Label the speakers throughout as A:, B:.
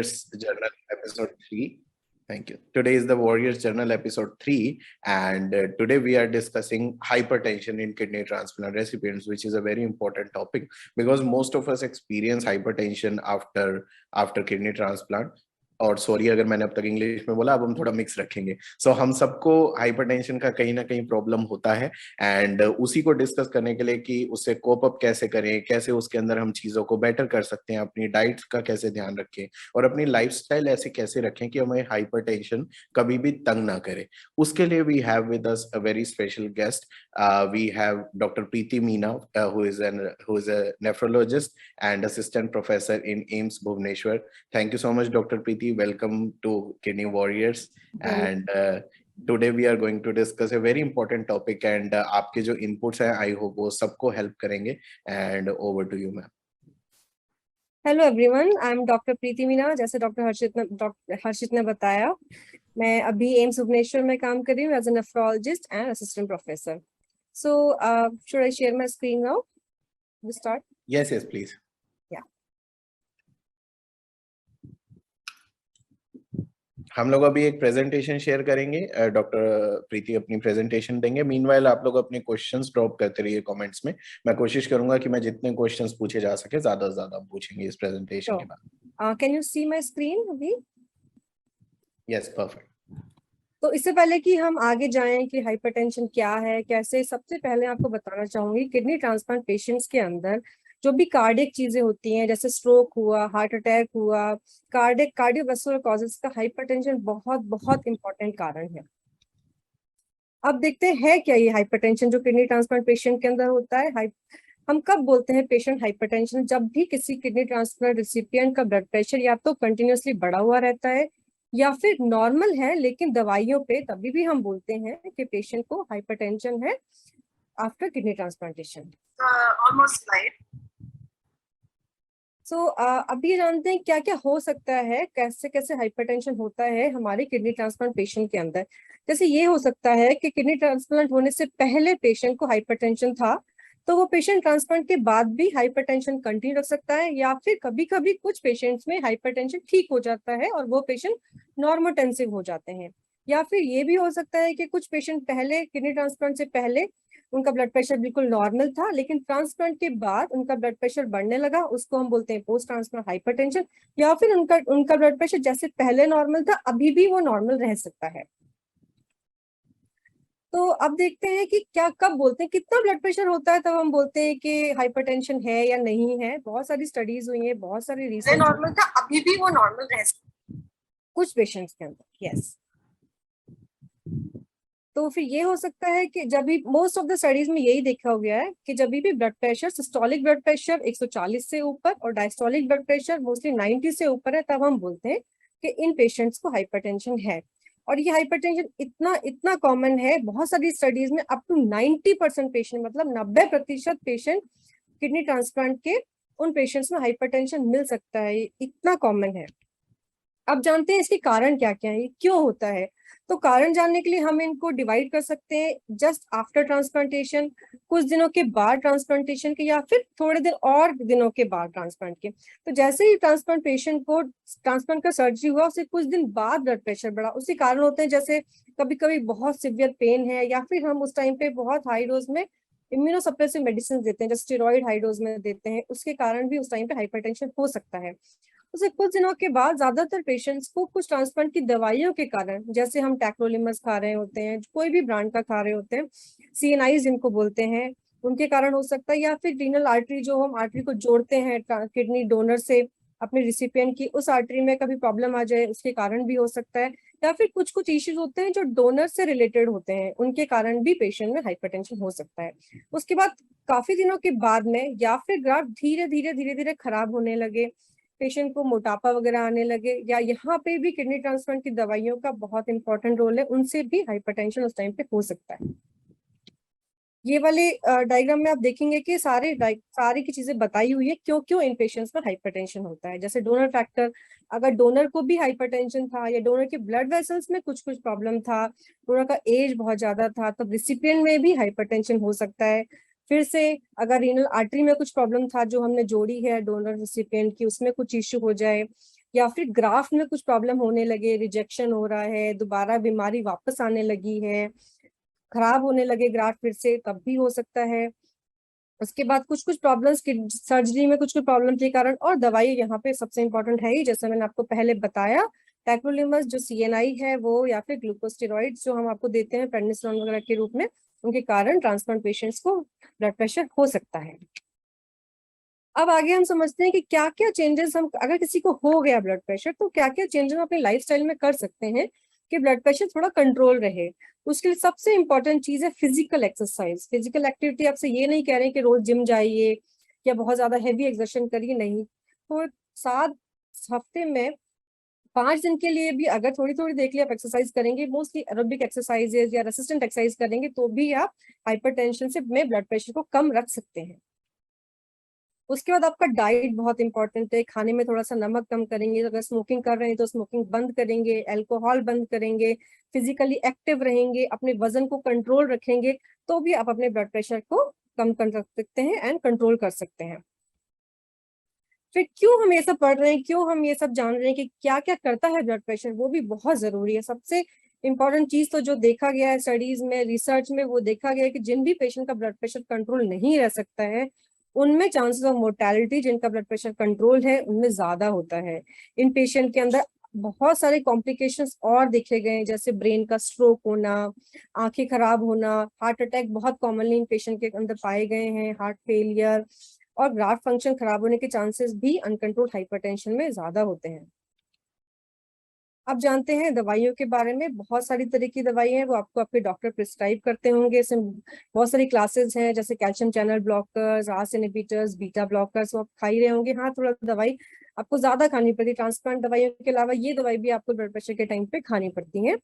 A: Warriors Journal episode 3. Thank you. Today is the Warriors Journal episode 3, and today we are discussing hypertension in kidney transplant recipients, which is a very important topic because most of us experience hypertension after kidney transplant. और sorry अगर मैंने अब तक English में बोला, अब हम थोड़ा मिक्स रखेंगे. सो हम सबको हाइपरटेंशन का कहीं ना कहीं प्रॉब्लम होता है, एंड उसी को डिस्कस करने के लिए कि उससे कोप अप कैसे करें, कैसे उसके अंदर हम चीजों को बेटर कर सकते हैं, अपनी डाइट का कैसे ध्यान रखें और अपनी लाइफस्टाइल ऐसे कैसे रखें कि हमें हाइपरटेंशन कभी भी तंग ना करे. उसके लिए we have with us a very special guest. We have doctor Preeti Meena, who is a nephrologist and assistant professor in AIIMS Bhubaneswar. Thank you so much, Dr. Preeti. Welcome to Kidney Warriors. And today we are going to discuss a very important topic. And आपके जो inputs हैं, I hope वो सबको help करेंगे. And over to you, ma'am.
B: Hello everyone, I am doctor Preeti Meena. जैसे doctor हर्षित ने बताया, मैं अभी एम्स भुवनेश्वर में काम कर रही हूँ as a nephrologist and assistant professor. So should I share my screen now? We start.
A: Yes, please.
B: Yeah.
A: हम लोग अभी एक प्रेजेंटेशन शेयर करेंगे. डॉक्टर प्रीति अपनी प्रेजेंटेशन देंगे. मीनवाइल आप लोग अपने क्वेश्चंस ड्रॉप करते रहिए कमेंट्स में. मैं कोशिश करूंगा कि मैं जितने क्वेश्चंस पूछे जा सके ज्यादा से ज्यादा पूछेंगे इस प्रेजेंटेशन के बाद.
B: Can you see my screen अभी?
A: Yes, perfect.
B: तो इससे पहले कि हम आगे जाएं कि हाइपरटेंशन क्या है, कैसे, सबसे पहले आपको बताना चाहूंगी किडनी ट्रांसप्लांट पेशेंट्स के अंदर जो भी कार्डियक चीजें होती हैं, जैसे स्ट्रोक हुआ, हार्ट अटैक हुआ, कार्डियोवास्कुलर कॉजेस का हाइपरटेंशन बहुत बहुत इंपॉर्टेंट कारण है. अब देखते हैं क्या ये हाइपरटेंशन जो किडनी ट्रांसप्लांट पेशेंट के अंदर होता है. हम कब बोलते हैं पेशेंट हाइपरटेंशन? जब भी किसी किडनी ट्रांसप्लांट रिसिपिएंट का ब्लड प्रेशर या तो कंटिन्यूअसली बढ़ा हुआ रहता है या फिर नॉर्मल है लेकिन दवाइयों पे, तभी भी हम बोलते हैं कि पेशेंट को हाइपरटेंशन है after kidney transplantation.
C: Almost right.
B: So अब ये जानते हैं क्या क्या हो सकता है, कैसे कैसे हाइपरटेंशन होता है हमारे किडनी ट्रांसप्लांट पेशेंट के अंदर. जैसे ये हो सकता है कि किडनी ट्रांसप्लांट होने से पहले पेशेंट को हाइपरटेंशन था, तो वो पेशेंट ट्रांसप्लांट के बाद भी हाइपरटेंशन कंटिन्यू रख सकता है, या फिर कभी कभी कुछ पेशेंट्स में हाइपरटेंशन ठीक हो जाता है और वो पेशेंट नॉर्मोटेंसिव हो जाते हैं. या फिर ये भी हो सकता है कि कुछ पेशेंट पहले किडनी ट्रांसप्लांट से पहले उनका ब्लड प्रेशर बिल्कुल नॉर्मल था, लेकिन ट्रांसप्लांट के बाद उनका ब्लड प्रेशर बढ़ने लगा, उसको हम बोलते हैं पोस्ट ट्रांसप्लांट हाइपरटेंशन. या फिर उनका ब्लड प्रेशर जैसे पहले नॉर्मल था, अभी भी वो नॉर्मल रह सकता है. तो अब देखते हैं कि क्या कब बोलते हैं, कितना ब्लड प्रेशर होता है तब हम बोलते हैं कि हाइपरटेंशन है या नहीं है. बहुत सारी स्टडीज हुई है, बहुत सारी रिसर्च.
C: नॉर्मल था, अभी भी वो नॉर्मल रह सकता है
B: कुछ पेशेंट्स के अंदर. यस. तो फिर ये हो सकता है कि जब भी मोस्ट ऑफ द स्टडीज में यही देखा गया है कि जब भी blood pressure, systolic blood pressure 140 से ऊपर और डायस्टोलिक ब्लड प्रेशर मोस्टली 90 से ऊपर है, तब हम बोलते हैं कि इन पेशेंट्स को हाइपरटेंशन है. और ये हाइपरटेंशन इतना कॉमन है, बहुत सारी स्टडीज में अप टू 90% पेशेंट, मतलब 90% पेशेंट किडनी ट्रांसप्लांट के उन पेशेंट्स में हाइपरटेंशन मिल सकता है. इतना कॉमन है. अब जानते हैं इसके कारण क्या क्या है, ये क्यों होता है. तो कारण जानने के लिए हम इनको डिवाइड कर सकते हैं जस्ट आफ्टर ट्रांसप्लांटेशन, कुछ दिनों के बाद ट्रांसप्लांटेशन के, या फिर थोड़े दिन और दिनों के बाद ट्रांसप्लांट के. तो जैसे ही ट्रांसप्लांट पेशेंट को ट्रांसप्लांट का सर्जरी हुआ, उससे कुछ दिन बाद ब्लड प्रेशर बढ़ा, उसके कारण होते हैं जैसे कभी कभी बहुत सिवियर पेन है, या फिर हम उस टाइम पे बहुत हाई डोज में इम्यूनोसप्रेसिव मेडिसिन देते हैं, जैसे स्टेरॉइड हाई डोज में देते हैं, उसके कारण भी उस टाइम पे हाइपरटेंशन हो सकता है. उसे कुछ दिनों के बाद ज्यादातर पेशेंट्स को कुछ ट्रांसप्लांट की दवाइयों के कारण, जैसे हम टैक्रोलिमस खा रहे होते हैं, कोई भी ब्रांड का खा रहे होते हैं, CNIs जिनको बोलते हैं, उनके कारण हो सकता है. या फिर रीनल आर्टरी, जो हम आर्टरी को जोड़ते हैं किडनी डोनर से अपने रिसिपिएंट की, उस आर्टरी में कभी प्रॉब्लम आ जाए, उसके कारण भी हो सकता है. या फिर कुछ इश्यूज होते हैं जो डोनर से रिलेटेड होते हैं, उनके कारण भी पेशेंट में हाइपरटेंशन हो सकता है. उसके बाद काफी दिनों के बाद में, या फिर ग्राफ धीरे धीरे खराब होने लगे, पेशेंट को मोटापा वगैरह आने लगे, या यहाँ पे भी किडनी ट्रांसप्लांट की दवाइयों का बहुत इंपॉर्टेंट रोल है, उनसे भी हाइपरटेंशन उस टाइम पे हो सकता है. ये वाले डायग्राम में आप देखेंगे कि सारी की चीजें बताई हुई है क्यों इन पेशेंट्स में हाइपरटेंशन होता है. जैसे डोनर फैक्टर, अगर डोनर को भी हाइपरटेंशन था या डोनर के ब्लड वेसल्स में कुछ प्रॉब्लम था, डोनर का एज बहुत ज्यादा था, तब रिसिपिएंट में भी हाइपरटेंशन हो सकता है. फिर से अगर रीनल आर्टरी में कुछ प्रॉब्लम था जो हमने जोड़ी है डोनर रिसिपिएंट की, उसमें कुछ इश्यू हो जाए, या फिर ग्राफ्ट में कुछ प्रॉब्लम होने लगे, रिजेक्शन हो रहा है, दोबारा बीमारी वापस आने लगी है, खराब होने लगे ग्राफ्ट फिर से, तब भी हो सकता है। उसके बाद कुछ कुछ प्रॉब्लम्स की सर्जरी में कुछ कुछ प्रॉब्लम के कारण, और दवाई यहाँ पे सबसे इंपॉर्टेंट है ही, जैसे मैंने आपको पहले बताया, टैक्रोलिमस जो CNI है वो, या फिर ग्लूकोस्टेरॉइड्स जो हम आपको देते हैं प्रेडनिसोलोन वगैरह के रूप में, उनके कारण ट्रांसप्लांट पेशेंट्स को ब्लड प्रेशर हो सकता है। अब आगे हम समझते हैं कि क्या क्या चेंजेस हम, अगर किसी को हो गया ब्लड प्रेशर, तो क्या क्या चेंजेस हम अपने लाइफस्टाइल में कर सकते हैं कि ब्लड प्रेशर थोड़ा कंट्रोल रहे। उसके लिए सबसे इंपॉर्टेंट चीज है फिजिकल एक्सरसाइज। फिजिकल एक्टिविटी आपसे ये नहीं कह रहे हैं कि रोज जिम जाइए या बहुत ज्यादा हैवी एक्सर्शन करिए, नहीं, तो 7 हफ्ते में 5 दिन के लिए भी अगर थोड़ी थोड़ी देख लिया आप एक्सरसाइज करेंगे, मोस्टली एरोबिक एक्सरसाइजेज या रेसिस्टेंट एक्सरसाइज करेंगे, तो भी आप हाइपरटेंशन से में ब्लड प्रेशर को कम रख सकते हैं। उसके बाद आपका डाइट बहुत इंपॉर्टेंट है। खाने में थोड़ा सा नमक कम करेंगे, अगर स्मोकिंग कर रहे हैं तो स्मोकिंग बंद करेंगे, अल्कोहल बंद करेंगे, फिजिकली एक्टिव रहेंगे, अपने वजन को कंट्रोल रखेंगे, तो भी आप अपने ब्लड प्रेशर को कम कर सकते हैं एंड कंट्रोल कर सकते हैं। फिर क्यों हम ये सब पढ़ रहे हैं, क्यों हम ये सब जान रहे हैं कि क्या क्या करता है ब्लड प्रेशर, वो भी बहुत जरूरी है। सबसे इंपॉर्टेंट चीज तो जो देखा गया है स्टडीज में, रिसर्च में, वो देखा गया है कि जिन भी पेशेंट का ब्लड प्रेशर कंट्रोल नहीं रह सकता है, उनमें चांसेस ऑफ मोर्टेलिटी, जिनका ब्लड प्रेशर कंट्रोल है, उनमें ज्यादा होता है। इन पेशेंट के अंदर बहुत सारे कॉम्प्लिकेशंस और देखे गए हैं, जैसे ब्रेन का स्ट्रोक होना, आंखें खराब होना, हार्ट अटैक बहुत कॉमनली इन पेशेंट के अंदर पाए गए हैं, हार्ट फेलियर, और ग्राफ फंक्शन खराब होने के चांसेस भी अनकंट्रोल्ड हाइपरटेंशन में ज्यादा होते हैं। अब जानते हैं दवाइयों के बारे में। बहुत सारी तरह की दवाई हैं, वो आपको आपके डॉक्टर प्रिस्क्राइब करते होंगे। इसमें बहुत सारी क्लासेस हैं, जैसे calcium channel blockers, RAS inhibitors, beta blockers, वो आप खा ही रहे होंगे। हाँ, थोड़ा दवाई आपको ज्यादा खानी पड़ती है। ट्रांसप्लांट दवाइयों के अलावा ये दवाई भी आपको ब्लड प्रेशर के टाइम पे खानी पड़ती है।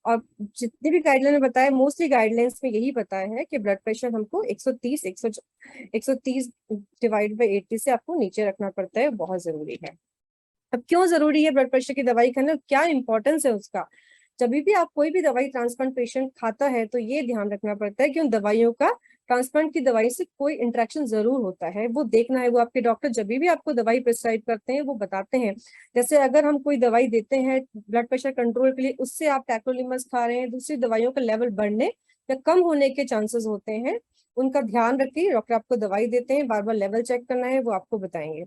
B: और जितनी भी गाइडलाइन में बताया, मोस्टली गाइडलाइंस में यही बताया है कि ब्लड प्रेशर हमको 130 डिवाइड बाई 80 से आपको नीचे रखना पड़ता है, बहुत जरूरी है। अब क्यों जरूरी है ब्लड प्रेशर की दवाई खाना, क्या इंपॉर्टेंस है उसका। जब भी आप कोई भी दवाई ट्रांसप्लांट पेशेंट खाता है, तो ये ध्यान रखना पड़ता है कि उन दवाइयों का ट्रांसप्लांट की दवाई से कोई इंटरेक्शन जरूर होता है, वो देखना है। वो आपके डॉक्टर जब भी आपको दवाई प्रिस्क्राइब करते हैं, वो बताते हैं। जैसे अगर हम कोई दवाई देते हैं ब्लड प्रेशर कंट्रोल के लिए, उससे आप टैक्रोलिमस खा रहे हैं, दूसरी दवाइयों का लेवल बढ़ने या कम होने के चांसेस होते हैं, उनका ध्यान रखिए। डॉक्टर आपको दवाई देते हैं, बार बार लेवल चेक करना है, वो आपको बताएंगे।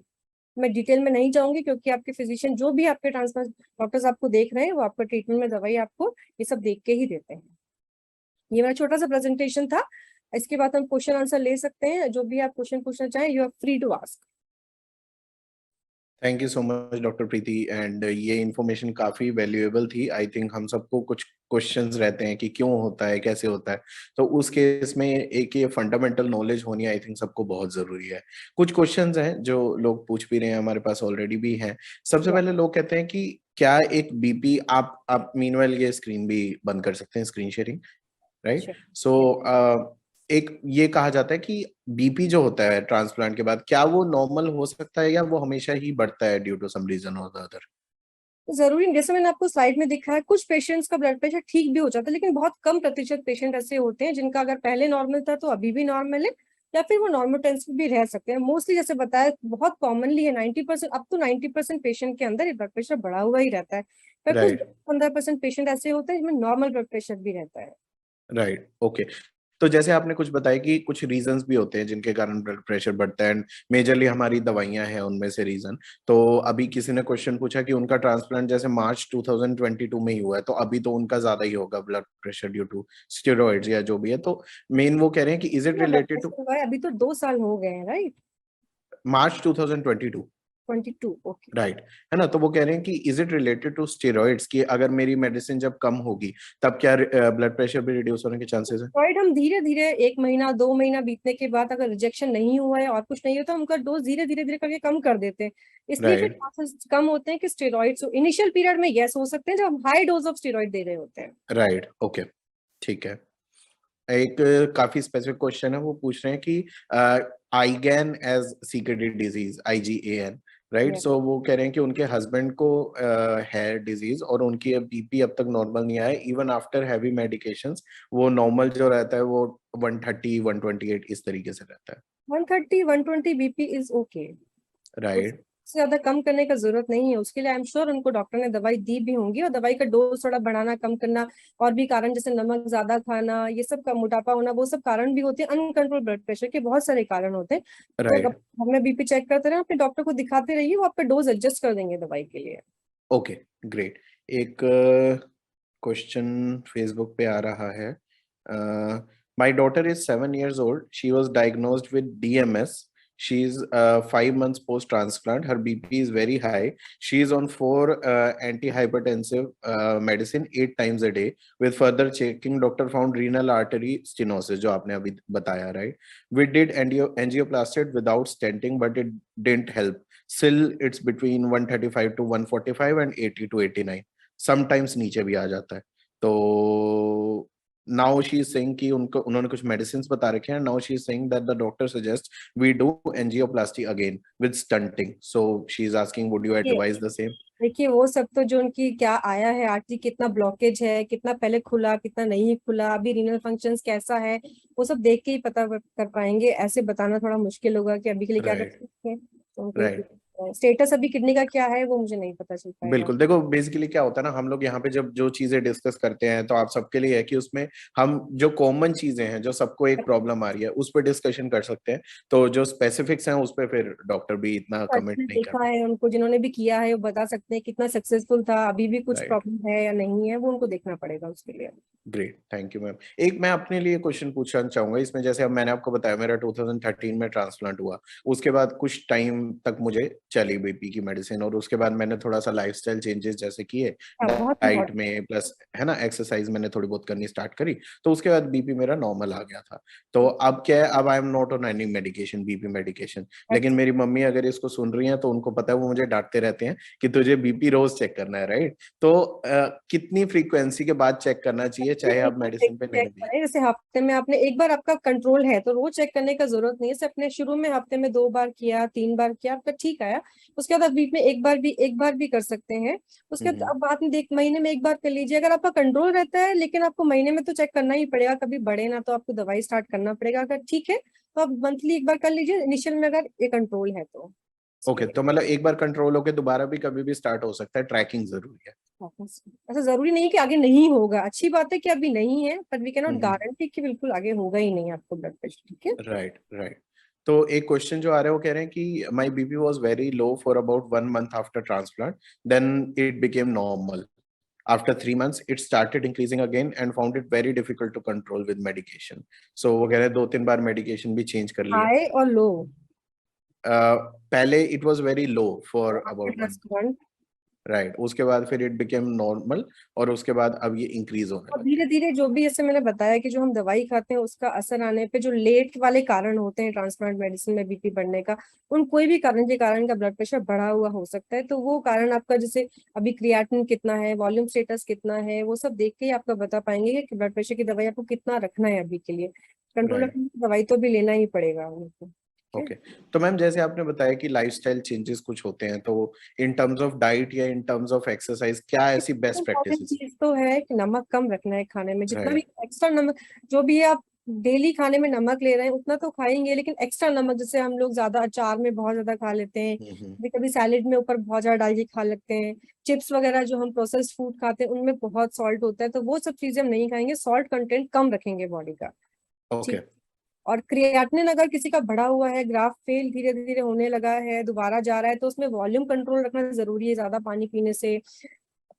B: मैं डिटेल में नहीं जाऊंगी, क्योंकि आपके फिजिशियन जो भी आपके ट्रांसप्लांट डॉक्टर्स आपको देख रहे हैं, वो आपका ट्रीटमेंट में दवाई आपको ये सब देख के ही देते हैं। ये मेरा छोटा सा प्रेजेंटेशन था। इसके बाद हम क्वेश्चन आंसर ले सकते हैं। जो भी आप क्वेश्चन पूछना चाहें, you are free to ask.
A: Thank you so much doctor Preeti, and ये इन्फॉर्मेशन काफी वैल्यूएबल थी। आई थिंक हम सबको कुछ क्वेश्चंस रहते हैं कि क्यों होता है, कैसे होता है, तो उस केस में एक ये फंडामेंटल नॉलेज होनी आई थिंक सबको बहुत जरूरी है। कुछ क्वेश्चंस हैं जो लोग पूछ भी रहे हैं, हमारे पास ऑलरेडी भी हैं। सबसे पहले लोग कहते हैं कि क्या एक बीपी, आप मीनवाइल ये स्क्रीन भी बंद कर सकते हैं, स्क्रीन शेयरिंग, राइट? सो एक ये कहा जाता है कि बीपी जो होता है ट्रांसप्लांट के बाद, क्या वो नॉर्मल हो सकता है या वो हमेशा ही बढ़ता है ड्यू टू सम रीजन और द अदर?
B: जरूरी नहीं, जैसे मैंने आपको स्लाइड में दिखा है, कुछ पेशेंट्स का ब्लड प्रेशर ठीक भी हो जाता है, लेकिन बहुत कम प्रतिशत पेशेंट ऐसे होते हैं जिनका अगर पहले नॉर्मल था तो अभी भी नॉर्मल है, या फिर वो नॉर्मल टेंस भी रह सकते हैं। मोस्टली जैसे बताया, बहुत कॉमनली है, 90%, अब तो 90% पेशेंट के अंदर ब्लड प्रेशर बढ़ा हुआ ही रहता है, पर कुछ
A: राइट,
B: 15% पेशेंट ऐसे होते हैं जिनमें नॉर्मल ब्लड प्रेशर भी रहता है।
A: Right, okay. तो जैसे आपने कुछ बताया कि कुछ रीजंस भी होते हैं जिनके कारण ब्लड प्रेशर बढ़ता है, एंड मेजरली हमारी दवाइयां हैं उनमें से रीजन। तो अभी किसी ने क्वेश्चन पूछा कि उनका ट्रांसप्लांट जैसे मार्च 2022 में ही हुआ है, तो अभी तो उनका ज्यादा ही होगा blood pressure due to steroids या जो भी है। तो मेन वो कह रहे हैं कि is it
B: blood
A: related to
B: pressure हुआ है, अभी तो 2 साल हो गए हैं, राइट?
A: मार्च 2022?
B: 22, ओके।
A: राइट, है ना? तो वो कह रहे हैं कि is it related to steroids, कि अगर मेरी मेडिसिन जब कम होगी तब क्या ब्लड प्रेशर भी रिड्यूस होने के चांसेस है?
B: स्टेरॉइड हम धीरे धीरे 1 महीना 2 महीना बीतने के बाद, अगर रिजेक्शन नहीं हुआ है और कुछ नहीं होता, उनका डोज धीरे धीरे धीरे करके कम कर देते हैं। इसलिए फिर
A: राइट,
B: चांसेस कम होते हैं कि स्टेरॉइड्स इनिशियल पीरियड में यस हो सकते हैं, जब हम हाई डोज ऑफ स्टेरॉइड दे रहे होते हैं।
A: राइट, ओके, ठीक है। एक काफी स्पेसिफिक क्वेश्चन है, वो पूछ रहे हैं कि IgAN as secreted disease, IgAN, right?
B: Yes.
A: So वो कह रहे हैं कि उनके हस्बैंड को है डिजीज, और उनकी बीपी अब तक नॉर्मल नहीं आया, इवन आफ्टर हैवी मेडिकेशंस वो नॉर्मल जो रहता है वो 130 128 इस तरीके से रहता है,
B: 130 120 बीपी इज ओके।
A: राइट?
B: उससे ज्यादा कम करने का जरूरत नहीं है। उसके लिए आई एम श्योर उनको डॉक्टर ने दवाई दी भी होंगी, और दवाई का डोज थोड़ा बढ़ाना कम करना, और भी कारण जैसे नमक ज्यादा खाना, ये सब का मोटापा होना, वो सब कारण भी होते हैं। अनकंट्रोल ब्लड प्रेशर के बहुत सारे कारण होते हैं। तो
A: राइट।
B: हमें बीपी चेक करते रहे, अपने डॉक्टर को दिखाते रहिए, वो आपका डोज एडजस्ट कर देंगे दवाई के लिए।
A: Okay, great. एक क्वेश्चन फेसबुक पे आ रहा है। My daughter is 7 years old. She was diagnosed with DMS. She's 5 months post transplant. Her BP is very high. She is on 4 antihypertensive medicine 8 times a day. With further checking, doctor found renal artery stenosis, जो आपने अभी बताया, right? We did angioplasty without stenting, but it didn't help. Still, it's between 135 to 145 and 80 to 89. Sometimes नीचे भी आ जाता है। तो now she is saying कि उन्होंने कुछ medicines बता रखे हैं। Now she is saying that the doctor suggests we do angioplasty again with stunting. So she is asking, would you advise the same?
B: देखिए वो सब तो जो उनकी क्या आया है, आर्टरी कितना ब्लॉकेज है, कितना पहले खुला, कितना नहीं खुला, अभी रीनल फंक्शंस कैसा है, वो सब देख के ही पता कर पाएंगे। ऐसे बताना थोड़ा मुश्किल होगा कि अभी के लिए क्या कर
A: Right.
B: सकते हैं। तो
A: Right.
B: स्टेटस अभी किडनी का क्या है वो मुझे नहीं पता चल पाएगा।
A: बिल्कुल, देखो बेसिकली क्या होता है ना, हम लोग यहाँ पे जब जो चीजें डिस्कस करते हैं तो आप सबके लिए है कि उसमें हम जो कॉमन चीजें हैं, जो सबको एक प्रॉब्लम आ रही है, उस पर डिस्कशन कर सकते हैं। तो जो स्पेसिफिक्स हैं उस पर फिर डॉक्टर भी इतना कमेंट नहीं कर
B: देखा है उनको, जिन्होंने भी किया है वो बता सकते हैं कितना सक्सेसफुल था, अभी भी कुछ
A: राइट।
B: प्रॉब्लम है या नहीं है, वो उनको देखना पड़ेगा उसके लिए।
A: Great, thank you ma'am. एक मैं अपने लिए क्वेश्चन पूछना चाहूंगा इसमें। जैसे अब मैंने आपको बताया मेरा 2013 में ट्रांसप्लांट हुआ, उसके बाद कुछ टाइम तक मुझे चली बीपी की मेडिसिन, और उसके बाद मैंने थोड़ा सा लाइफस्टाइल चेंजेस जैसे किए,
B: बहुत
A: डाइट में प्लस है ना एक्सरसाइज मैंने थोड़ी बहुत करनी स्टार्ट करी, तो उसके बाद बीपी मेरा नॉर्मल आ गया था। तो अब क्या है, अब I am not on any medication, BP medication. लेकिन मेरी मम्मी अगर इसको सुन रही है तो उनको पता है, वो मुझे डांटते रहते हैं कि तुझे बीपी रोज चेक करना है, राइट? तो कितनी फ्रीक्वेंसी के बाद चेक करना चाहिए, चाहे आप मेडिसिन पे नहीं
B: चेक
A: भी?
B: करें, जैसे हफ्ते में आपने एक बार आपका कंट्रोल है तो रोज चेक करने का जरूरत नहीं है। जैसे अपने शुरू में हफ्ते में 2 बार किया, 3 बार किया, आपका ठीक आया, उसके बाद आप वीक में एक बार भी कर सकते हैं। उसके बाद अब बाद में देख महीने में एक बार कर लीजिए। अगर आपका कंट्रोल रहता है, लेकिन आपको महीने में तो चेक करना ही पड़ेगा, कभी बढ़े ना तो आपको दवाई स्टार्ट करना पड़ेगा। अगर ठीक है तो आप मंथली एक बार कर लीजिए इनिशियल में, अगर ये कंट्रोल है तो।
A: ओके, तो मतलब एक बार कंट्रोल होके दोबारा भी कभी भी स्टार्ट हो सकता है, ट्रैकिंग जरूरी है।
B: ऐसा जरूरी नहीं कि आगे नहीं होगा, अच्छी बात है कि अभी नहीं है, पर we can not
A: hmm.
B: Guarantee कि बिल्कुल आगे होगा ही नहीं आपको ब्लड प्रेशर। ठीक है,
A: राइट, राइट। तो एक क्वेश्चन जो आ रहा है वो कह रहे हैं कि my BP was very low for about 1 month after transplant, then it became normal. After 3 months it started increasing again and found it very difficult to control with medication. So वो कह रहे हैं 2-3 बार मेडिकेशन भी change कर लिया।
B: High और लो।
A: पहले it was very low for about 1 month, right. उसके बाद फिर इट बिकेम नॉर्मल, और उसके बाद अब ये इंक्रीज होने
B: और
A: लग
B: धीरे
A: गया।
B: धीरे जो भी, जैसे मैंने बताया कि जो हम दवाई खाते हैं उसका असर आने पे जो लेट वाले कारण होते हैं ट्रांसप्लांट मेडिसिन में बीपी बढ़ने का, उन कोई भी कारण के कारण का ब्लड प्रेशर बढ़ा हुआ हो सकता है। तो वो कारण आपका, जैसे अभी क्रिएटिनिन कितना है, वॉल्यूम स्टेटस कितना है, वो सब देख के ही आपका बता पाएंगे कि ब्लड प्रेशर की दवाई आपको कितना रखना है अभी के लिए। Control
A: right.
B: रखने की दवाई तो भी लेना ही पड़ेगा उनको।
A: ओके, तो मैम जैसे आपने बताया कि लाइफस्टाइल चेंजेस कुछ होते हैं, तो इन टर्म्स ऑफ डाइट या इन टर्म्स ऑफ एक्सरसाइज क्या ऐसी बेस्ट
B: इम्पोर्टेंट
A: प्रैक्टिसेस?
B: चीज तो है कि नमक कम रखना है खाने में, जितना भी
A: राइट।
B: एक्स्ट्रा नमक, जो भी आप डेली खाने में नमक ले रहे हैं उतना तो खाएंगे, लेकिन एक्स्ट्रा नमक, जैसे हम लोग ज्यादा अचार में बहुत ज्यादा खा लेते हैं, कभी कभी सैलेड में ऊपर बहुत ज्यादा डाल के खा लेते हैं, चिप्स वगैरह जो हम प्रोसेस्ड फूड खाते हैं उनमें बहुत सॉल्ट होता है, तो वो सब चीजें हम नहीं खाएंगे, सॉल्ट कंटेंट कम रखेंगे बॉडी का।
A: ओके।
B: ठीक। और क्रिएटिनिन अगर किसी का बढ़ा हुआ है, ग्राफ फेल धीरे धीरे होने लगा है, दोबारा जा रहा है, तो उसमें वॉल्यूम कंट्रोल रखना जरूरी है, ज्यादा पानी पीने से।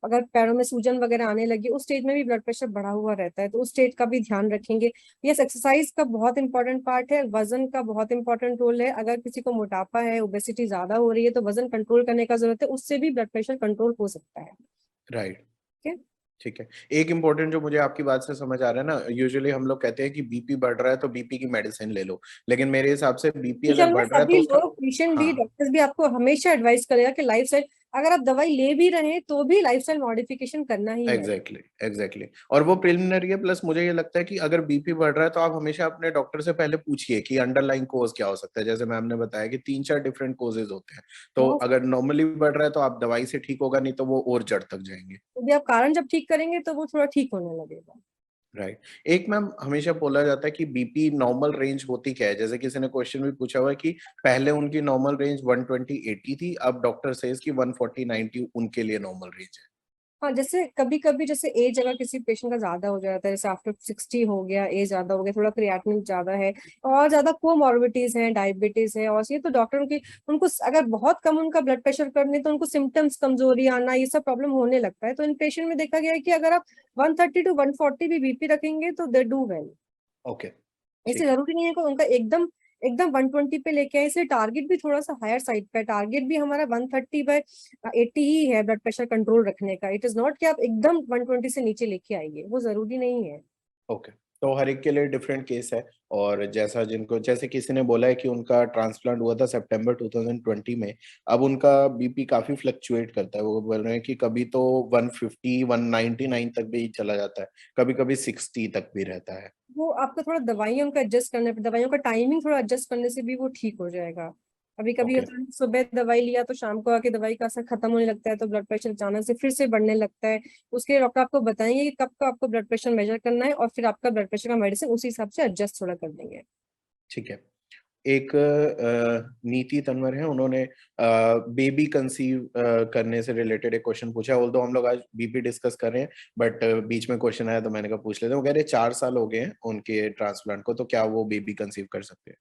B: अगर पैरों में सूजन वगैरह आने लगी, उस स्टेज में भी ब्लड प्रेशर बढ़ा हुआ रहता है, तो उस स्टेज का भी ध्यान रखेंगे। यस, एक्सरसाइज का बहुत इंपॉर्टेंट पार्ट है, वजन का बहुत इंपॉर्टेंट रोल है। अगर किसी को मोटापा है, ओबेसिटी ज्यादा हो रही है, तो वजन कंट्रोल करने का जरूरत है, उससे भी ब्लड प्रेशर कंट्रोल हो सकता है।
A: राइट।
B: ठीक है,
A: ठीक है। एक इम्पोर्टेंट जो मुझे आपकी बात से समझ आ रहा है ना, यूजुअली हम लोग कहते हैं कि बीपी बढ़ रहा है तो बीपी की मेडिसिन ले लो, लेकिन मेरे हिसाब से बीपी अगर
B: चल में
A: बढ़ रहा है
B: सभी
A: तो उसका,
B: लोग, पेशेंट भी,
A: हाँ,
B: डॉक्टर्स भी आपको हमेशा एडवाइस करेगा कि लाइफस्टाइल, अगर आप दवाई ले भी रहे हैं तो भी लाइफस्टाइल मॉडिफिकेशन करना ही है।
A: Exactly, exactly. और वो प्रिलिमिनरी है, प्लस मुझे ये लगता है कि अगर बीपी बढ़ रहा है तो आप हमेशा अपने डॉक्टर से पहले पूछिए कि अंडरलाइंग कोज क्या हो सकता है। जैसे मैम ने बताया कि 3-4 डिफरेंट कोजेज होते हैं, तो
B: बहुत,
A: अगर नॉर्मली बढ़ रहा है तो आप दवाई से ठीक होगा, नहीं तो वो और जड़ तक जाएंगे।
B: तो भी आप कारण जब ठीक करेंगे तो वो थोड़ा ठीक होने लगेगा।
A: राइट। एक मैम हमेशा बोला जाता है कि बीपी नॉर्मल रेंज होती क्या है, जैसे किसी ने क्वेश्चन भी पूछा हुआ है कि पहले उनकी नॉर्मल रेंज 120-80 थी, अब डॉक्टर सेज कि 140-90 उनके लिए नॉर्मल रेंज है।
B: हाँ, जैसे कभी कभी जैसे एज अगर किसी पेशेंट का ज्यादा हो जाता है, जैसे आफ्टर 60 हो गया, एज ज्यादा हो गया, थोड़ा क्रिएटिनिन ज्यादा है और ज्यादा कोमॉर्बिडिटीज है, डायबिटीज है और ये, तो डॉक्टर उनकी उनको अगर बहुत कम उनका ब्लड प्रेशर करने तो उनको सिम्टम्स, कमजोरी आना, ये सब प्रॉब्लम होने लगता है। तो इन पेशेंट में देखा गया है कि अगर आप 130 to 140 भी बीपी रखेंगे तो दे डू वेल।
A: ओके,
B: ऐसे
A: ठीक है।
B: जरूरी नहीं है कि उनका एकदम एकदम 120 पे लेके आए, इसलिए टारगेट भी थोड़ा सा हायर साइड पे है। टारगेट भी हमारा 130/80 ही है ब्लड प्रेशर कंट्रोल रखने का। इट इज नॉट कि आप एकदम 120 से नीचे लेके आइए, वो जरूरी नहीं है।
A: ओके, तो हर एक के लिए डिफरेंट केस है। और जैसा जिनको, जैसे किसी ने बोला है कि उनका ट्रांसप्लांट हुआ था सितंबर 2020 में, अब उनका बीपी काफी फ्लक्चुएट करता है। वो बोल रहे हैं कि कभी तो 150 199 तक भी चला जाता है, कभी कभी 60 तक भी रहता है।
B: वो आपका थोड़ा दवाइयों का एडजस्ट करने पे, दवाइयों का टाइमिंग थोड़ा एडजस्ट करने से भी वो ठीक हो जाएगा। कभी कभी
A: ओके,
B: होता है सुबह दवाई लिया तो शाम को आके दवाई का असर खत्म होने लगता है, तो ब्लड प्रेशर अचानक से फिर से बढ़ने लगता है। उसके लिए डॉक्टर आपको बताएंगे कि कब का आपको ब्लड प्रेशर मेजर करना है और फिर आपका ब्लड प्रेशर का मेडिसिन उसी हिसाब से एडजस्ट थोड़ा कर देंगे।
A: ठीक है। एक नीति तनवर है, उन्होंने बेबी कंसीव करने से रिलेटेड एक क्वेश्चन पूछा है। ऑल्दो हम लोग आज बीपी डिस्कस कर रहे हैं, बट बीच में क्वेश्चन आया तो मैंने कहा पूछ लेते हैं। वो कह रहे 4 साल हो गए हैं उनके ट्रांसप्लांट को, तो क्या वो बेबी कंसीव कर सकते हैं?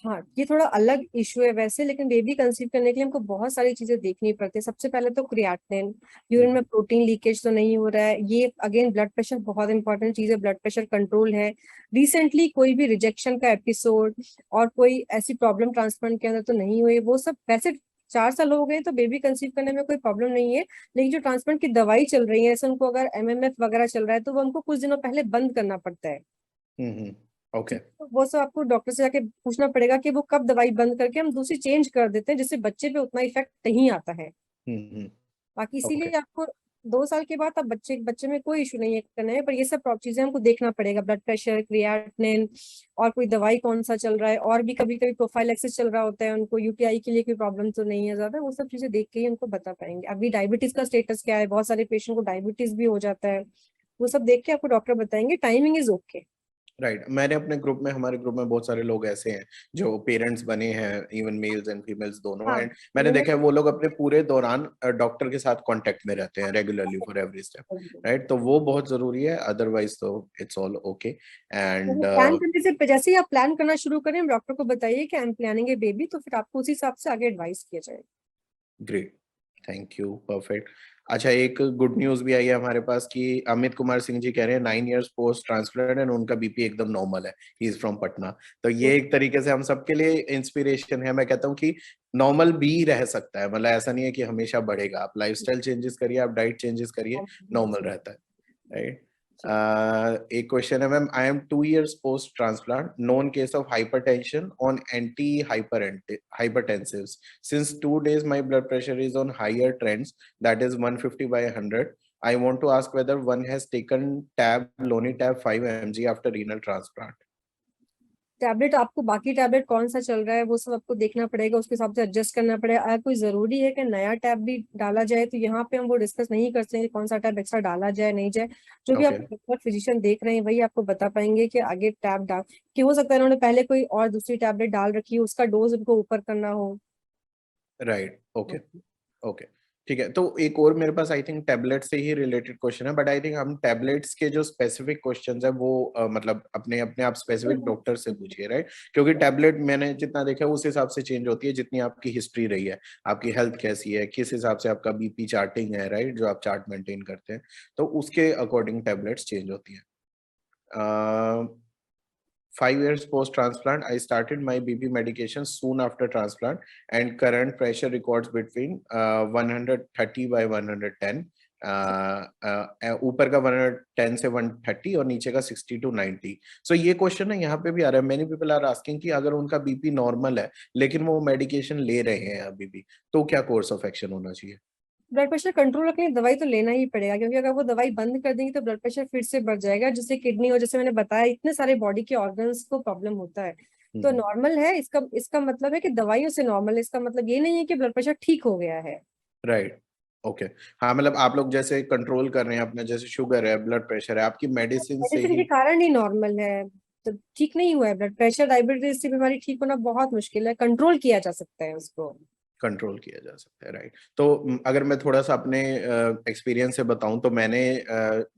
B: हाँ, ये थोड़ा अलग इशू है वैसे, लेकिन बेबी कंसीव करने के लिए हमको बहुत सारी चीजें देखनी पड़ती है। सबसे पहले तो क्रिएटिनिन, यूरिन में प्रोटीन लीकेज तो नहीं हो रहा है। ये अगेन ब्लड प्रेशर बहुत इंपॉर्टेंट चीज है, ब्लड प्रेशर कंट्रोल है। रिसेंटली कोई भी रिजेक्शन का एपिसोड और कोई ऐसी प्रॉब्लम ट्रांसप्लांट के अंदर तो नहीं हुई, वो सब वैसे 4 साल हो गए तो बेबी कंसीव करने में कोई प्रॉब्लम नहीं है। लेकिन जो ट्रांसप्लांट की दवाई चल रही है, जैसे उनको अगर एमएमएफ वगैरह चल रहा है तो वो हमको कुछ दिनों पहले बंद करना पड़ता है।
A: ओके।
B: ठीक, तो वो सब आपको डॉक्टर से जाके पूछना पड़ेगा कि वो कब दवाई बंद करके हम दूसरी चेंज कर देते हैं, जिससे बच्चे पे उतना इफेक्ट नहीं आता है।
A: हम्म।
B: बाकी
A: ओके,
B: इसीलिए आपको 2 साल के बाद अब बच्चे बच्चे में कोई इशू नहीं है करने में, पर ये सब चीजें हमको देखना पड़ेगा, ब्लड प्रेशर, क्रिएटिनिन और कोई दवाई कौन सा चल रहा है, और भी कभी कभी प्रोफाइलैक्सिस चल रहा होता है उनको, यूटीआई के लिए कोई प्रॉब्लम तो नहीं है ज्यादा। वो सब चीजें देख के ही उनको बता पाएंगे। अभी डायबिटीज का स्टेटस क्या है, बहुत सारे पेशेंट को डायबिटीज भी हो जाता है, वो सब देख के आपको डॉक्टर बताएंगे। Timing is okay.
A: राइट। मैंने अपने ग्रुप में, हमारे ग्रुप में बहुत सारे लोग ऐसे हैं जो पेरेंट्स बने हैं, इवन मेल्स एंड फीमेल्स दोनों,
B: हाँ,
A: एंड मैंने देखा है वो लोग अपने पूरे दौरान डॉक्टर के साथ कांटेक्ट में रहते हैं regularly for every step. Right, तो वो बहुत जरूरी है, अदरवाइज तो it's all okay. And
B: plan करने से जैसे ही आप प्लान करना शुरू करें, डॉक्टर को बताइए कि I am planning A baby, तो फिर आपको उसी हिसाब से आगे एडवाइस किया जाए।
A: Great, thank you, perfect. अच्छा, एक गुड न्यूज भी आई है हमारे पास कि अमित कुमार सिंह जी कह रहे हैं 9 years पोस्ट ट्रांसप्लांट एंड उनका बीपी एकदम नॉर्मल है। He is from Patna. तो ये एक तरीके से हम सबके लिए इंस्पिरेशन है। मैं कहता हूँ कि नॉर्मल भी रह सकता है, मतलब ऐसा नहीं है कि हमेशा बढ़ेगा। आप लाइफस्टाइल चेंजेस करिए, आप डाइट चेंजेस करिए, नॉर्मल रहता है। राइट। एक क्वेश्चन है ma'am, I am 2 years post transplant, known case of hypertension on anti hypertensives. Since 2 days my blood pressure is on higher trends, that is 150/100. I want to ask whether one has taken Lonitab 5 mg after renal transplant.
B: Tablet आपको, बाकी tablet कौन सा चल रहा है वो सब आपको देखना पड़ेगा, उसके हिसाब से एडजस्ट करना पड़ेगा। अगर कोई जरूरी है कि नया टैब भी डाला जाए तो यहाँ पे हम वो डिस्कस नहीं कर सकते कौन सा टैब एक्स्ट्रा डाला जाए नहीं जाए। जो भी
A: Okay.
B: आपको फिजिशियन देख रहे हैं वही आपको बता पाएंगे कि आगे टैब डाल, कि हो सकता है उन्होंने पहले कोई और दूसरी टैबलेट डाल रखी है, उसका डोज उनको ऊपर करना हो।
A: Right. Okay. ओके, ठीक है। तो एक और मेरे पास आई थिंक टैबलेट से ही रिलेटेड क्वेश्चन है, बट आई थिंक हम टैबलेट्स के जो स्पेसिफिक क्वेश्चंस है वो मतलब अपने अपने आप स्पेसिफिक डॉक्टर से पूछिए, राइट? क्योंकि टैबलेट मैंने जितना देखा है उस हिसाब से चेंज होती है जितनी आपकी हिस्ट्री रही है, आपकी हेल्थ कैसी है, किस हिसाब से आपका बीपी चार्टिंग है, राइट, जो आप चार्ट मेंटेन करते हैं, तो उसके अकॉर्डिंग टैबलेट्स चेंज होती है। 5 years post transplant, I started my BP medication soon after transplant, and current pressure records between 130/110. ऊपर का 110 से 130 और नीचे का 60 to 90। सो ये क्वेश्चन है यहाँ पे भी आ रहा है, मेनी पीपल आर आस्किंग कि अगर उनका बीपी नॉर्मल है लेकिन वो मेडिकेशन ले रहे हैं अभी भी, तो क्या कोर्स ऑफ एक्शन होना चाहिए?
B: ब्लड प्रेशर कंट्रोल रखने की दवाई तो लेना ही पड़ेगा, क्योंकि अगर वो दवाई बंद कर देंगे तो ब्लड प्रेशर फिर से बढ़ जाएगा, जिससे किडनी और जैसे मैंने बताया इतने सारे बॉडी के ऑर्गन्स को प्रॉब्लम होता है। तो नॉर्मल है, इसका इसका मतलब है कि दवाइयों से नॉर्मल है, इसका मतलब ये नहीं है कि ब्लड प्रेशर ठीक हो गया है।
A: राइट। ओके। हाँ, मतलब आप लोग जैसे कंट्रोल कर रहे हैं अपना, जैसे शुगर है, ब्लड प्रेशर है, आपकी मेडिसिन से
B: मेडिसिन के
A: ही
B: कारण ही नॉर्मल है, तो ठीक नहीं हुआ है। ब्लड प्रेशर डायबिटीज की बीमारी ठीक होना बहुत मुश्किल है, कंट्रोल किया जा सकता है उसको।
A: कंट्रोल किया जा सकता है, राइट। तो अगर मैं थोड़ा सा अपने एक्सपीरियंस से बताऊं, तो मैंने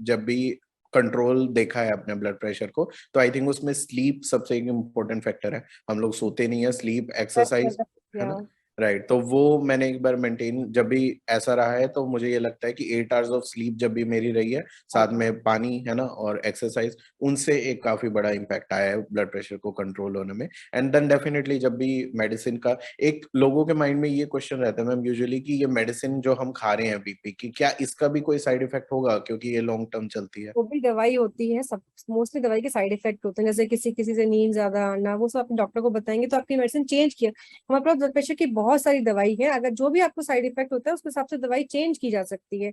A: जब भी कंट्रोल देखा है अपने ब्लड प्रेशर को, तो आई थिंक उसमें स्लीप सबसे एक इम्पोर्टेंट फैक्टर है। हम लोग सोते नहीं है, स्लीप, एक्सरसाइज, है ना, राइट। तो वो मैंने एक बार मेंटेन, जब भी ऐसा रहा है तो मुझे ये लगता है कि 8 आवर्स ऑफ स्लीप जब भी मेरी रही है, साथ में पानी, है ना, और एक्सरसाइज, उनसे एक काफी बड़ा इम्पैक्ट आया है ब्लड प्रेशर को कंट्रोल होने में। एंड देन डेफिनेटली जब भी मेडिसिन का, एक लोगों के माइंड में ये क्वेश्चन रहता है मैम यूजुअली कि ये मेडिसिन जो हम खा रहे हैं बीपी की, क्या इसका भी कोई साइड इफेक्ट होगा, क्योंकि ये लॉन्ग टर्म चलती है।
B: वो भी दवाई होती है, सब मोस्टली दवाई के साइड इफेक्ट होते हैं, जैसे किसी किसी से नींद ज्यादा आना, वो सब अपने डॉक्टर को बताएंगे तो आपकी मेडिसिन चेंज किया। हमारे पास ब्लड प्रेशर की बहुत सारी दवाई है, अगर जो भी आपको साइड इफेक्ट होता है उसके हिसाब से दवाई चेंज की जा सकती है।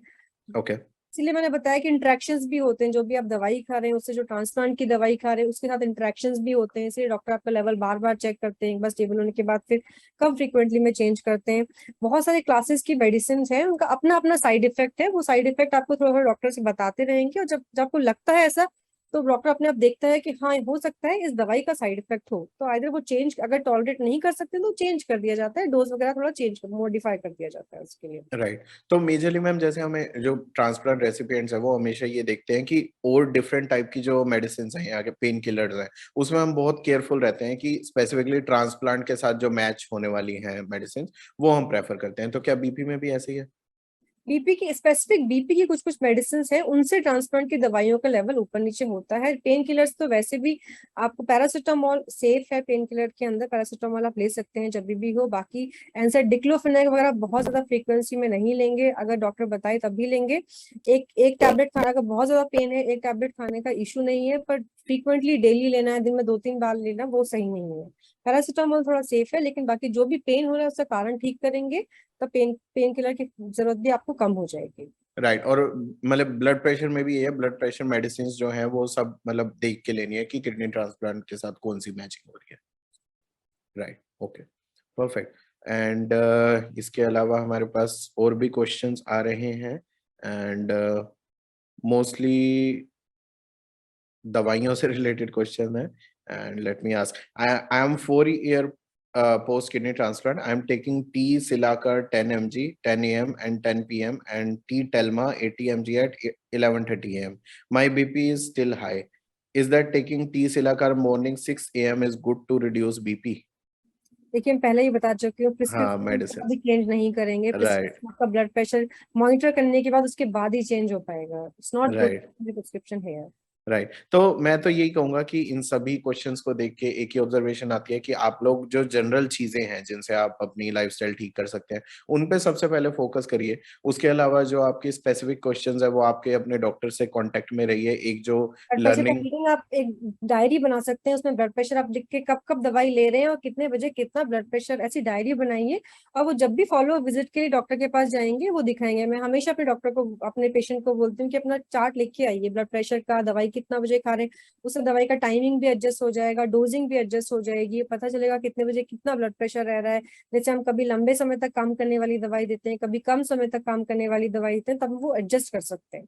A: ओके।
B: इसलिए मैंने बताया कि इंटरेक्शंस भी होते हैं, जो भी आप दवाई खा रहे हैं उससे, जो ट्रांसप्लांट की दवाई खा रहे हैं उसके साथ इंटरेक्शंस भी होते हैं, इसलिए डॉक्टर आपका लेवल बार बार चेक करते हैं, बस स्टेबल होने के बाद फिर कम फ्रिक्वेंटली में चेंज करते हैं। बहुत सारे क्लासेस की मेडिसिन है, उनका अपना अपना साइड इफेक्ट है, वो साइड इफेक्ट आपको थोड़ा थोड़ा डॉक्टर से बताते रहेंगे, और जब जब आपको लगता है ऐसा, तो डॉक्टर अपने आप देखता है कि हाँ हो सकता है इस दवाई का साइड इफेक्ट हो, तो आइदर वो चेंज, अगर टॉलरेट नहीं कर सकते तो चेंज कर दिया जाता है, डोज वगैरह थोड़ा चेंज मॉडिफाई कर दिया जाता है उसके लिए।
A: राइट। तो मेजरली मैम, जैसे हमें जो ट्रांसप्लांट रेसिपिएंट्स है वो हमेशा ये देखते हैं कि और डिफरेंट टाइप की जो मेडिसिन हैं, आगे पेन किलर्स हैं, उसमें हम बहुत केयरफुल रहते हैं कि स्पेसिफिकली ट्रांसप्लांट के साथ जो मैच होने वाली हैं मेडिसिन, वो हम प्रेफर करते हैं। तो क्या बीपी में भी ऐसे ही है?
B: बीपी की स्पेसिफिक, बीपी की कुछ कुछ मेडिसिन है, उनसे ट्रांसप्लांट की दवाइयों का लेवल ऊपर नीचे होता है। पेन किलर्स तो वैसे भी आपको, पैरासिटामोल सेफ है पेन किलर के अंदर, पैरासिटामोल आप ले सकते हैं जब भी हो। बाकी एनसाइड, डिक्लोफेनाक वगैरह बहुत ज्यादा फ्रीक्वेंसी में नहीं लेंगे, अगर डॉक्टर बताए तब भी लेंगे। एक एक टैबलेट खाने का, बहुत ज्यादा पेन है एक टैबलेट खाने का इशू नहीं है, पर फ्रीक्वेंटली डेली लेना है, दिन में 2-3 बार लेना, वो सही नहीं है। पैरासिटामोल थोड़ा सेफ है, लेकिन बाकी जो भी पेन हो रहा है उसका कारण ठीक करेंगे तो पेन किलर की जरूरत भी आपको कम हो जाएगी।
A: राइट। और मतलब ब्लड प्रेशर में भी ये है, ब्लड प्रेशर मेडिसिन जो है वो सब मतलब देख के लेनी है कि किडनी ट्रांसप्लांट के साथ कौन सी मैचिंग हो रही है। Right, okay, perfect. एंड इसके अलावा हमारे पास और भी क्वेश्चंस आ रहे हैं, एंड मोस्टली दवाइयों से रिलेटेड क्वेश्चन है। And let me ask, I am 4 year post kidney transplant. I am taking T Silacar 10 mg 10 a.m. and 10 p.m. and T Telma 80 mg at 11:30 a.m. My BP is still high. Is that taking T Silacar morning 6 a.m. is good to reduce BP?
B: देखिए मैं पहले ही बता चुकी हूँ,
A: हाँ,
B: prescription
A: medicine,
B: कभी change नहीं करेंगे,
A: राइट,
B: प्रिस्क्रिप्शन आपका ब्लड प्रेशर मॉनिटर करने के बाद उसके बाद ही चेंज हो पाएगा। It's not good
A: right,
B: prescription है।
A: राइट। तो मैं तो यही कहूंगा कि इन सभी क्वेश्चंस को देख के एक ही ऑब्जर्वेशन आती है कि आप लोग जो जनरल चीजें हैं जिनसे आप अपनी लाइफस्टाइल ठीक कर सकते हैं, उन पे सबसे पहले फोकस करिए। उसके अलावा जो आपकी स्पेसिफिक क्वेश्चंस है वो आपके अपने डॉक्टर से कांटेक्ट में रहिए। एक जो
B: ब्लड प्रेशर का
A: लर्निंग,
B: रीडिंग आप एक डायरी बना सकते हैं, उसमें ब्लड प्रेशर आप लिख के कब कब दवाई ले रहे हैं और कितने बजे कितना ब्लड प्रेशर, ऐसी डायरी बनाइए। और वो जब भी फॉलो विजिट के लिए डॉक्टर के पास जाएंगे वो दिखाएंगे। मैं हमेशा अपने डॉक्टर को, अपने पेशेंट को बोलती हूँ कि अपना चार्ट लिख के आइए ब्लड प्रेशर का, दवाई कितना बजे खा रहे हैं, उससे दवाई का टाइमिंग भी एडजस्ट हो जाएगा, डोजिंग भी एडजस्ट हो जाएगी, पता चलेगा कितने बजे कितना ब्लड प्रेशर रह रहा है। जैसे हम कभी लंबे समय तक काम करने वाली दवाई देते हैं, कभी कम समय तक काम करने वाली दवाई देते हैं, तब वो एडजस्ट कर सकते हैं।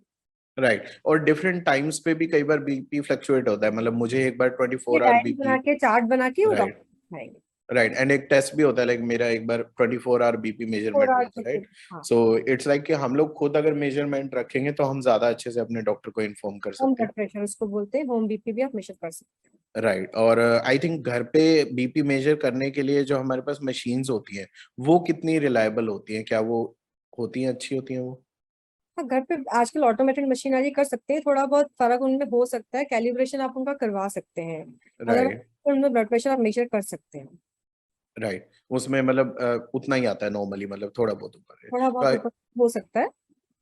A: राइट। और डिफरेंट टाइम्स पे भी कई बार बीपी फ्लक्चुएट होता है, मतलब मुझे एक बार
B: ये
A: 24 आवर
B: डायरी
A: बीपी,
B: बना के, चार्ट बना के वो
A: राइट,
B: डॉक्टर दिखाएंगे।
A: राइट। एंड एक टेस्ट भी होता है, लाइक मेरा एक बार 24 आवर बीपी
B: फोर
A: मेजरमेंट हुआ
B: आवर
A: था,
B: चेक।
A: राइट।
B: हाँ,
A: सो इट्स लाइक कि हम लोग खुद अगर मेजरमेंट रखेंगे तो हम ज्यादा अच्छे से अपने डॉक्टर को इन्फॉर्म कर
B: होम
A: सकते
B: ब्लड प्रेशर उसको बोलते हैं, होम बीपी भी आप मेजर कर सकते हैं।
A: हैं, राइट। और आई थिंक घर पे बीपी मेजर करने के लिए जो हमारे पास मशीन्स होती हैं, वो कितनी रिलायबल होती हैं, क्या वो होती हैं, अच्छी होती हैं वो?
B: हाँ, घर पे आजकल ऑटोमेटेड मशीन आ रही, कर सकते हैं, थोड़ा बहुत फर्क उनमें हो सकता है, कैलिब्रेशन आप उनका करवा सकते हैं,
A: राइट,
B: अदरवाइज उनमें ब्लड प्रेशर आप मेजर कर सकते हैं।
A: राइट। उसमें मतलब उतना ही आता है नॉर्मली, मतलब थोड़ा बहुत ऊपर है
B: थोड़ा
A: तो
B: बहुत ऊपर हो सकता है।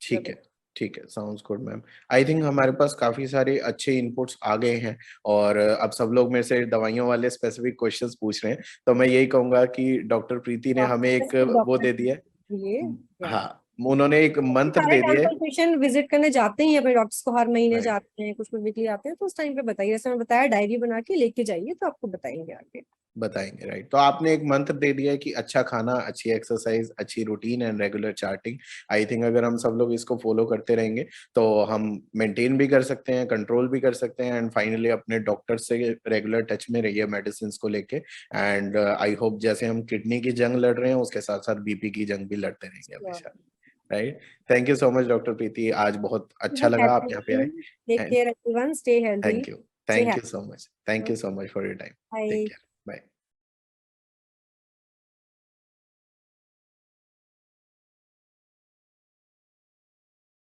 A: ठीक है, ठीक है, sounds good ma'am. I think हमारे पास काफी सारे अच्छे इनपुट्स आ गए हैं, और अब सब लोग मेरे से दवाइयों वाले स्पेसिफिक क्वेश्चंस पूछ रहे हैं, तो मैं यही कहूंगा कि डॉक्टर प्रीति ने हमें एक वो
B: डॉक्टर
A: दे दिया
B: ये
A: है।
B: या
A: हाँ, उन्होंने एक मंत्र
B: सारे
A: दे दिया है।
B: कंसल्टेशन विजिट करने जाते ही अपने डॉक्टर्स को, हर महीने
A: राइट,
B: जाते हैं, कुछ कुछ वीकली आते हैं, तो उस टाइम पे बताइए, जैसे मैं बताया डायरी बना के लेके जाइए तो आपको बताएंगे आगे।
A: बताएंगे, राइट। तो आपने एक मंत्र दे दिया है कि अच्छा खाना, अच्छी एक्सरसाइज, अच्छी routine and regular charting. I think अगर हम सब लोग इसको फॉलो करते रहेंगे तो हम मेंटेन भी कर सकते हैं, कंट्रोल भी कर सकते हैं, एंड फाइनली अपने डॉक्टर से रेगुलर टच में रहिए मेडिसिन को लेके। एंड आई होप जैसे हम किडनी की जंग लड़ रहे हैं उसके साथ साथ बीपी की जंग भी लड़ते रहेंगे हमेशा, right. Thank you so much doctor Preeti, आज बहुत अच्छा लगा आप यहाँ पे आए।
B: Take care everyone, stay healthy,
A: thank you,
B: stay
A: thank you
B: happy.
A: So much, thank you so much for your time. Take
B: bye.
A: Care, bye.